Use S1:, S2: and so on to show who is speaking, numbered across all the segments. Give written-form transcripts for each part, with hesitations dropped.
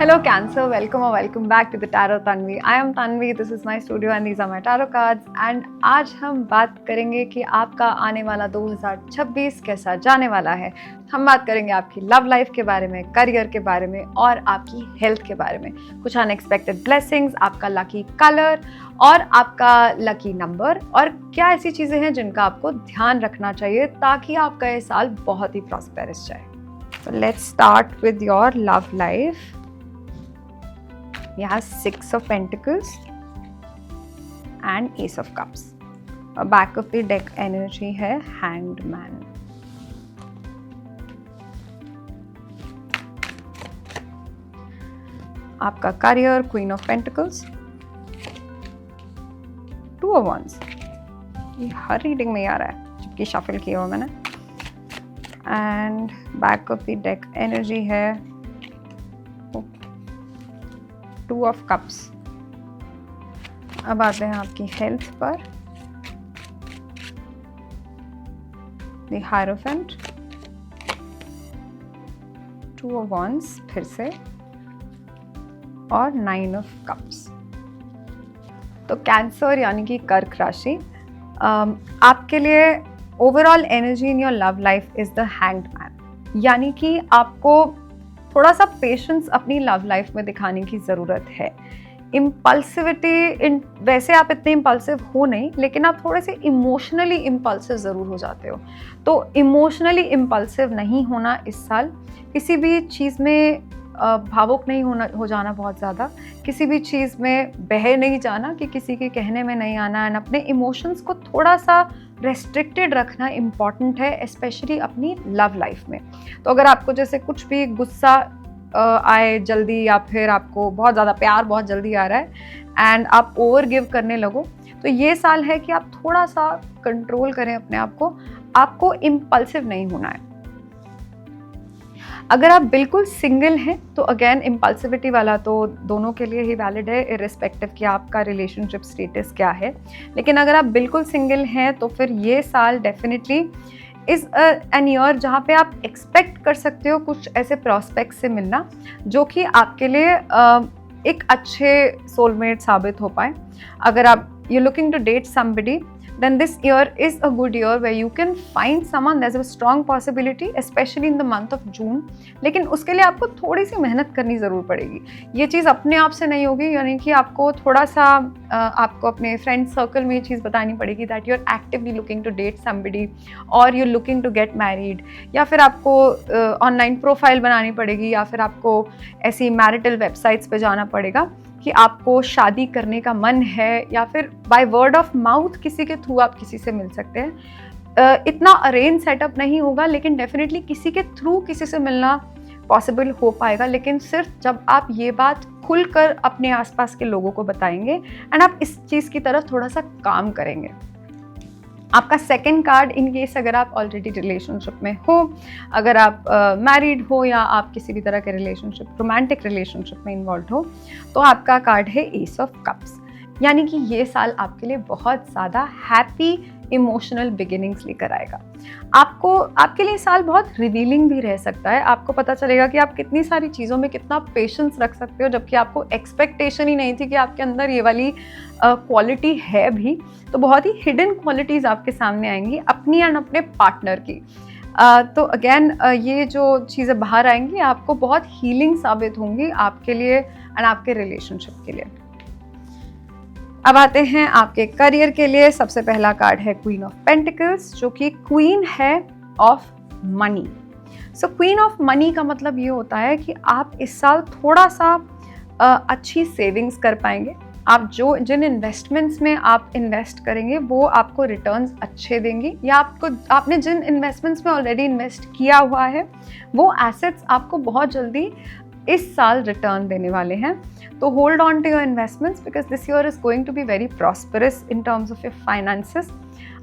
S1: Hello Cancer, welcome or welcome back to the Tarot Tanvi. I am Tanvi, this is my studio and these are my tarot cards. And आज हम बात करेंगे कि आपका आने वाला 2026 कैसा जाने वाला है. हम बात करेंगे आपकी लव लाइफ के बारे में, करियर के बारे में और आपकी हेल्थ के बारे में. कुछ अनएक्सपेक्टेड ब्लेसिंग्स, आपका लकी कलर और आपका लकी नंबर और क्या ऐसी चीज़ें हैं जिनका आपको ध्यान रखना चाहिए ताकि आपका ये साल बहुत ही प्रॉस्पेरस जाए. So let's start with your love life. You have Six of Pentacles and Ace of Cups. Back of the deck energy है Hanged Man. आपका career Queen of Pentacles, Two of Wands. ये हर reading में आ रहा है जबकि shuffle किया हुआ मैंने. And back of the deck energy है टू ऑफ कप्स. अब आते हैं आपकी हेल्थ पर. The hierophant, two of wands फिर से और नाइन ऑफ कप्स. तो कैंसर यानी कि कर्क राशि, आपके लिए overall energy in your love life is the hanged man. यानी कि आपको थोड़ा सा पेशेंस अपनी लव लाइफ में दिखाने की ज़रूरत है. इम्पल्सिविटी, वैसे आप इतने इम्पल्सिव हो नहीं, लेकिन आप थोड़े से इमोशनली इम्पल्सिव ज़रूर हो जाते हो. तो इमोशनली इम्पल्सिव नहीं होना इस साल. किसी भी चीज़ में भावुक नहीं हो जाना बहुत ज़्यादा. किसी भी चीज़ में बह नहीं जाना कि किसी के कहने में नहीं आना. एंड अपने इमोशंस को थोड़ा सा रेस्ट्रिक्टेड रखना इम्पॉर्टेंट है, स्पेशली अपनी लव लाइफ में. तो अगर आपको जैसे कुछ भी गुस्सा आए जल्दी या फिर आपको बहुत ज़्यादा प्यार बहुत जल्दी आ रहा है एंड आप ओवर गिव करने लगो, तो ये साल है कि आप थोड़ा सा कंट्रोल करें अपने आप को. आपको इम्पल्सिव नहीं होना है. अगर आप बिल्कुल सिंगल हैं तो अगेन इम्पल्सिविटी वाला तो दोनों के लिए ही वैलिड है, इर्रिस्पेक्टिव कि आपका रिलेशनशिप स्टेटस क्या है. लेकिन अगर आप बिल्कुल सिंगल हैं तो फिर ये साल डेफिनेटली इज़ एन ईयर जहाँ पे आप एक्सपेक्ट कर सकते हो कुछ ऐसे प्रॉस्पेक्ट से मिलना जो कि आपके लिए एक अच्छे सोलमेट साबित हो पाए. अगर आप you looking to date somebody, then this year is a good year where you can find someone. There's a strong possibility especially in the month of June. लेकिन उसके लिए आपको थोड़ी सी मेहनत करनी ज़रूर पड़ेगी. ये चीज़ अपने आप से नहीं होगी. यानी कि आपको थोड़ा सा आपको अपने फ्रेंड सर्कल में ये चीज़ बतानी पड़ेगी that you're actively looking to date somebody or you're looking to get married. या फिर आपको ऑनलाइन प्रोफाइल बनानी पड़ेगी या फिर आपको ऐसी मैरिटल वेबसाइट्स पे जाना पड़ेगा कि आपको शादी करने का मन है, या फिर बाय वर्ड ऑफ माउथ किसी के थ्रू आप किसी से मिल सकते हैं. इतना अरेंज सेटअप नहीं होगा लेकिन डेफिनेटली किसी के थ्रू किसी से मिलना पॉसिबल हो पाएगा. लेकिन सिर्फ जब आप ये बात खुलकर अपने आसपास के लोगों को बताएंगे एंड आप इस चीज़ की तरफ थोड़ा सा काम करेंगे. आपका सेकंड कार्ड, इन केस अगर आप ऑलरेडी रिलेशनशिप में हो, अगर आप मैरिड हो या आप किसी भी तरह के रिलेशनशिप, रोमांटिक रिलेशनशिप में इन्वॉल्व हो, तो आपका कार्ड है एस ऑफ कप्स. यानी कि ये साल आपके लिए बहुत ज़्यादा हैप्पी इमोशनल बिगिनिंग्स लेकर आएगा. आपके लिए साल बहुत रिवीलिंग भी रह सकता है. आपको पता चलेगा कि आप कितनी सारी चीज़ों में कितना पेशेंस रख सकते हो, जबकि आपको एक्सपेक्टेशन ही नहीं थी कि आपके अंदर ये वाली क्वालिटी है भी. तो बहुत ही हिडन क्वालिटीज़ आपके सामने आएंगी अपनी एंड अपने पार्टनर की. तो अगेन ये जो चीज़ें बाहर आएंगी आपको बहुत हीलिंग साबित होंगी आपके लिए एंड आपके रिलेशनशिप के लिए. अब आते हैं आपके करियर के लिए. सबसे पहला कार्ड है क्वीन ऑफ पेंटिकल्स, जो कि क्वीन है of money. So queen of money का मतलब ये होता है कि आप इस साल थोड़ा सा अच्छी सेविंग्स कर पाएंगे. आप जिन इन्वेस्टमेंट्स में आप इन्वेस्ट करेंगे वो आपको रिटर्न्स अच्छे देंगी, या आपने जिन इन्वेस्टमेंट्स में ऑलरेडी इन्वेस्ट किया हुआ है वो एसेट्स आपको बहुत जल्दी इस साल रिटर्न देने वाले हैं. तो hold on to your investments because this year is going to be very prosperous in terms of your finances.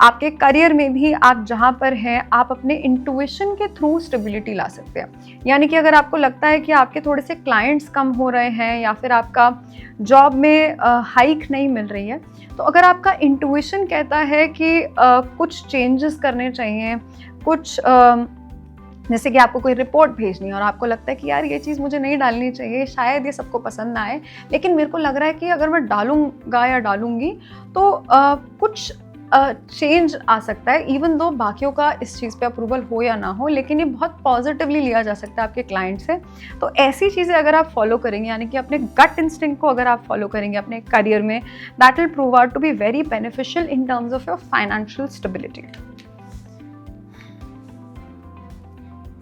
S1: आपके करियर में भी आप जहाँ पर हैं आप अपने इंट्यूशन के थ्रू स्टेबिलिटी ला सकते हैं. यानी कि अगर आपको लगता है कि आपके थोड़े से क्लाइंट्स कम हो रहे हैं या फिर आपका जॉब में हाइक नहीं मिल रही है, तो अगर आपका इंट्यूशन कहता है कि कुछ चेंजेस करने चाहिए, कुछ जैसे कि आपको कोई रिपोर्ट भेजनी है और आपको लगता है कि यार ये चीज़ मुझे नहीं डालनी चाहिए, शायद ये सबको पसंद ना आए, लेकिन मेरे को लग रहा है कि अगर मैं डालूँगा या डालूँगी तो कुछ चेंज आ सकता है, इवन दो बाकियों का इस चीज़ पे अप्रूवल हो या ना हो, लेकिन ये बहुत पॉजिटिवली लिया जा सकता है आपके क्लाइंट से। तो ऐसी चीज़ें अगर आप फॉलो करेंगे, यानी कि अपने गट इंस्टिंक्ट को अगर आप फॉलो करेंगे अपने करियर में, that will prove out to be very beneficial in terms of your financial stability.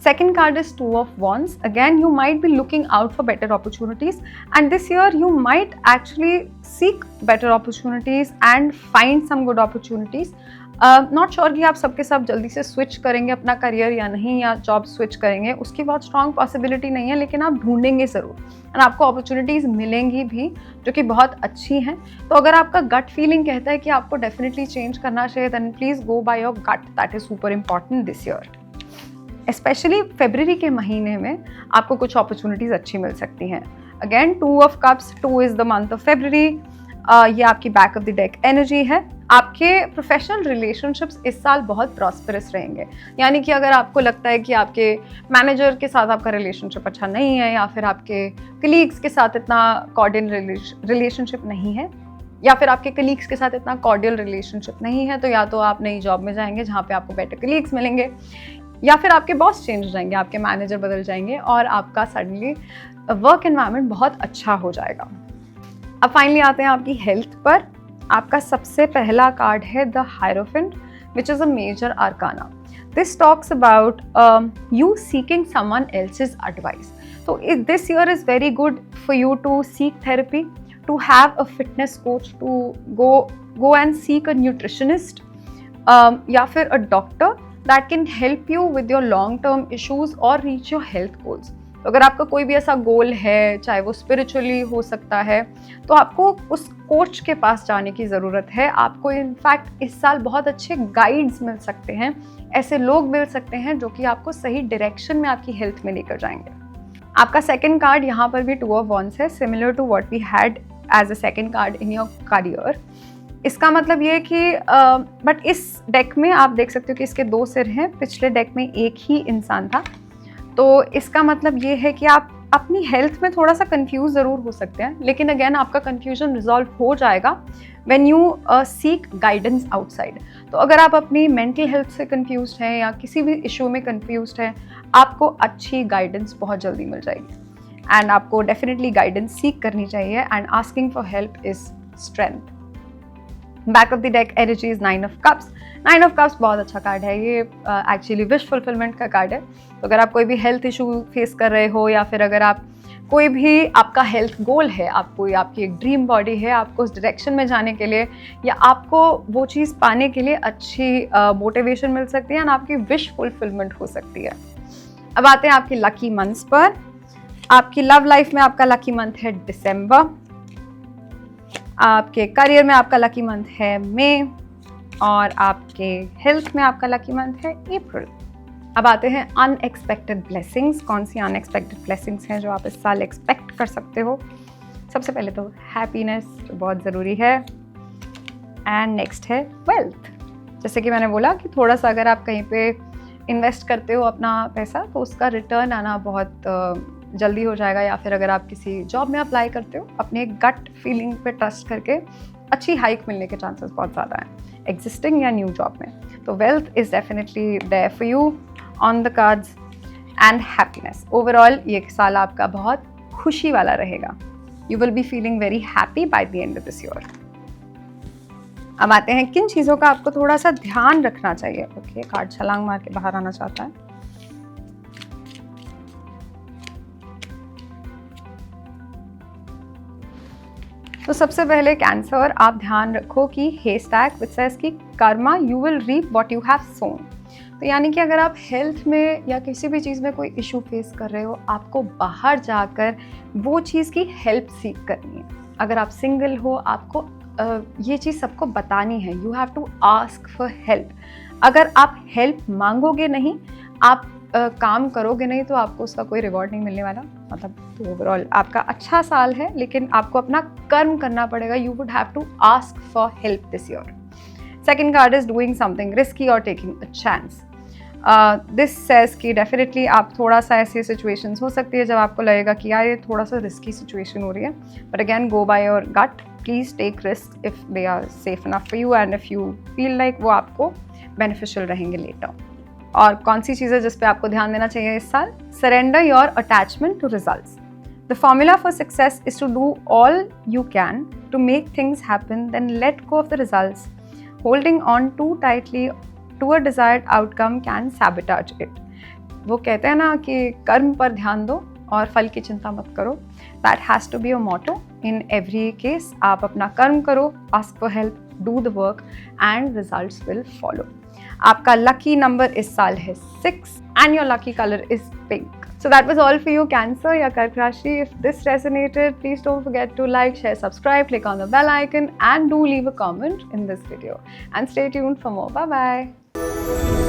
S1: Second card is Two of Wands. Again, you might be looking out for better opportunities, and this year you might actually seek better opportunities and find some good opportunities. Not sure कि आप सबके सब जल्दी से switch करेंगे अपना career या नहीं, या जॉब स्विच करेंगे, उसकी बहुत स्ट्रॉन्ग पॉसिबिलिटी नहीं है, लेकिन आप ढूंढेंगे ज़रूर और आपको अपॉर्चुनिटीज़ मिलेंगी भी जो कि बहुत अच्छी हैं। तो अगर आपका गट फीलिंग कहता है कि आपको डेफिनेटली चेंज करना चाहिए, then please go by your gut, that is super important this year. Specially फरवरी के महीने में आपको कुछ अपॉर्चुनिटीज़ अच्छी मिल सकती हैं। Again 2 of cups, 2 is the month of February. ये आपकी back of the deck energy है। आपके प्रोफेशनल रिलेशनशिप्स इस साल बहुत प्रॉस्परस रहेंगे, यानी कि अगर आपको लगता है कि आपके मैनेजर के साथ आपका रिलेशनशिप अच्छा नहीं है, या फिर आपके कलीग्स के साथ इतना कॉर्डियल रिलेशनशिप नहीं है, या फिर आपके कलीग्स के साथ इतना कॉर्डियल रिलेशनशिप नहीं है, तो या तो आप नई जॉब में जाएंगे जहाँ पे आपको बेटर कलीग्स मिलेंगे, या फिर आपके बॉस चेंज हो जाएंगे, आपके मैनेजर बदल जाएंगे और आपका सडनली वर्क एनवायरनमेंट बहुत अच्छा हो जाएगा। अब फाइनली आते हैं आपकी हेल्थ पर। आपका सबसे पहला कार्ड है the hierophant, which is a major arcana. This talks about you seeking someone else's advice. तो this year is very good for you to seek therapy, to have a fitness coach, to go and seek a nutritionist या फिर a doctor that can help you with your long term issues or reach your health goals. तो अगर आपका कोई भी ऐसा गोल है, चाहे वो स्पिरिचुअली हो सकता है, तो आपको उस कोच के पास जाने की ज़रूरत है। आपको इनफैक्ट इस साल बहुत अच्छे गाइड्स मिल सकते हैं, ऐसे लोग मिल सकते हैं जो कि आपको सही डायरेक्शन में आपकी हेल्थ में लेकर जाएंगे। आपका सेकंड कार्ड यहाँ पर भी 2 ऑफ वॉन्ड्स है, similar to what we had as a second card in your career. इसका मतलब ये है कि बट इस डेक में आप देख सकते हो कि इसके 2 सिर हैं, पिछले डेक में एक ही इंसान था। तो इसका मतलब ये है कि आप अपनी हेल्थ में थोड़ा सा कंफ्यूज ज़रूर हो सकते हैं, लेकिन अगेन आपका कंफ्यूजन रिजॉल्व हो जाएगा when you seek guidance outside. तो अगर आप अपनी मेंटल हेल्थ से कंफ्यूज हैं या किसी भी इशू में कंफ्यूज हैं, आपको अच्छी गाइडेंस बहुत जल्दी मिल जाएगी एंड आपको डेफिनेटली गाइडेंस सीक करनी चाहिए, and asking for help is strength. Back of the deck energy is 9 of cups. 9 of cups बहुत अच्छा कार्ड है, ये एक्चुअली विश फुलफिलमेंट का कार्ड है। तो अगर आप कोई भी हेल्थ इशू फेस कर रहे हो, या फिर अगर आप कोई भी आपका हेल्थ गोल है, आपको आपकी एक ड्रीम बॉडी है, आपको उस डायरेक्शन में जाने के लिए या आपको वो चीज़ पाने के लिए अच्छी मोटिवेशन मिल सकती है एंड आपकी विश फुलफिलमेंट हो सकती है। अब आते हैं आपकी लकी मंथ्स पर। आपकी लव लाइफ में आपका लकी मंथ है दिसंबर, आपके करियर में आपका लकी मंथ है मई, और आपके हेल्थ में आपका लकी मंथ है अप्रैल। अब आते हैं अनएक्सपेक्टेड ब्लेसिंग्स। कौन सी अनएक्सपेक्टेड ब्लेसिंग्स हैं जो आप इस साल एक्सपेक्ट कर सकते हो? सबसे पहले तो हैप्पीनेस, जो बहुत ज़रूरी है, एंड नेक्स्ट है वेल्थ। जैसे कि मैंने बोला कि थोड़ा सा अगर आप कहीं पे इन्वेस्ट करते हो अपना पैसा, तो उसका रिटर्न आना बहुत जल्दी हो जाएगा, या फिर अगर आप किसी जॉब में अप्लाई करते हो, अपने गट फीलिंग पे ट्रस्ट करके अच्छी हाइक मिलने के चांसेस बहुत ज़्यादा हैं, एग्जिस्टिंग या न्यू जॉब में। तो wealth is definitely there for you on the cards, and happiness. Overall ये साल आपका बहुत खुशी वाला रहेगा। You will be feeling very happy by the end of this year. अब आते हैं किन चीज़ों का आपको थोड़ा सा ध्यान रखना चाहिए। ओके, कार्ड छलांग मार के बाहर आना चाहता है। तो सबसे पहले कैंसर, आप ध्यान रखो कि हेस्टैग विच सेज कि karma you will reap what you have sown. तो यानी कि अगर आप हेल्थ में या किसी भी चीज़ में कोई इशू फेस कर रहे हो, आपको बाहर जाकर वो चीज़ की हेल्प सीख करनी है। अगर आप सिंगल हो, आपको ये चीज़ सबको बतानी है। You have to ask for help. अगर आप हेल्प मांगोगे नहीं, आप काम करोगे नहीं, तो आपको उसका कोई रिवॉर्ड नहीं मिलने वाला। मतलब तो ओवरऑल आपका अच्छा साल है, लेकिन आपको अपना कर्म करना पड़ेगा। You would have to ask for help this year. Second card is doing something risky और taking a chance. This says कि डेफिनेटली आप थोड़ा सा ऐसी सिचुएशंस हो सकती है जब आपको लगेगा कि यार ये थोड़ा सा रिस्की सिचुएशन हो रही है, but again go by your gut, please take risk if they are safe enough for you and if you feel like वो आपको बेनिफिशियल रहेंगे लेटर। और कौन सी चीज़ें जिस पे आपको ध्यान देना चाहिए इस साल? Surrender your attachment to results. The formula for success is to do all you can to make things happen, then let go of the results. Holding on to tightly to a desired outcome can sabotage it. वो कहते हैं ना कि कर्म पर ध्यान दो और फल की चिंता मत करो। That has to be your motto in every case. आप अपना कर्म करो, ask for help, do the work and results will follow. आपका लकी नंबर इस साल है 6 and your lucky colour is pink. So that was all for you, Cancer, your Kark Rashi. If this resonated, please don't forget to like, share, subscribe, click on the bell icon and do leave a comment in this video. And stay tuned for more. Bye bye.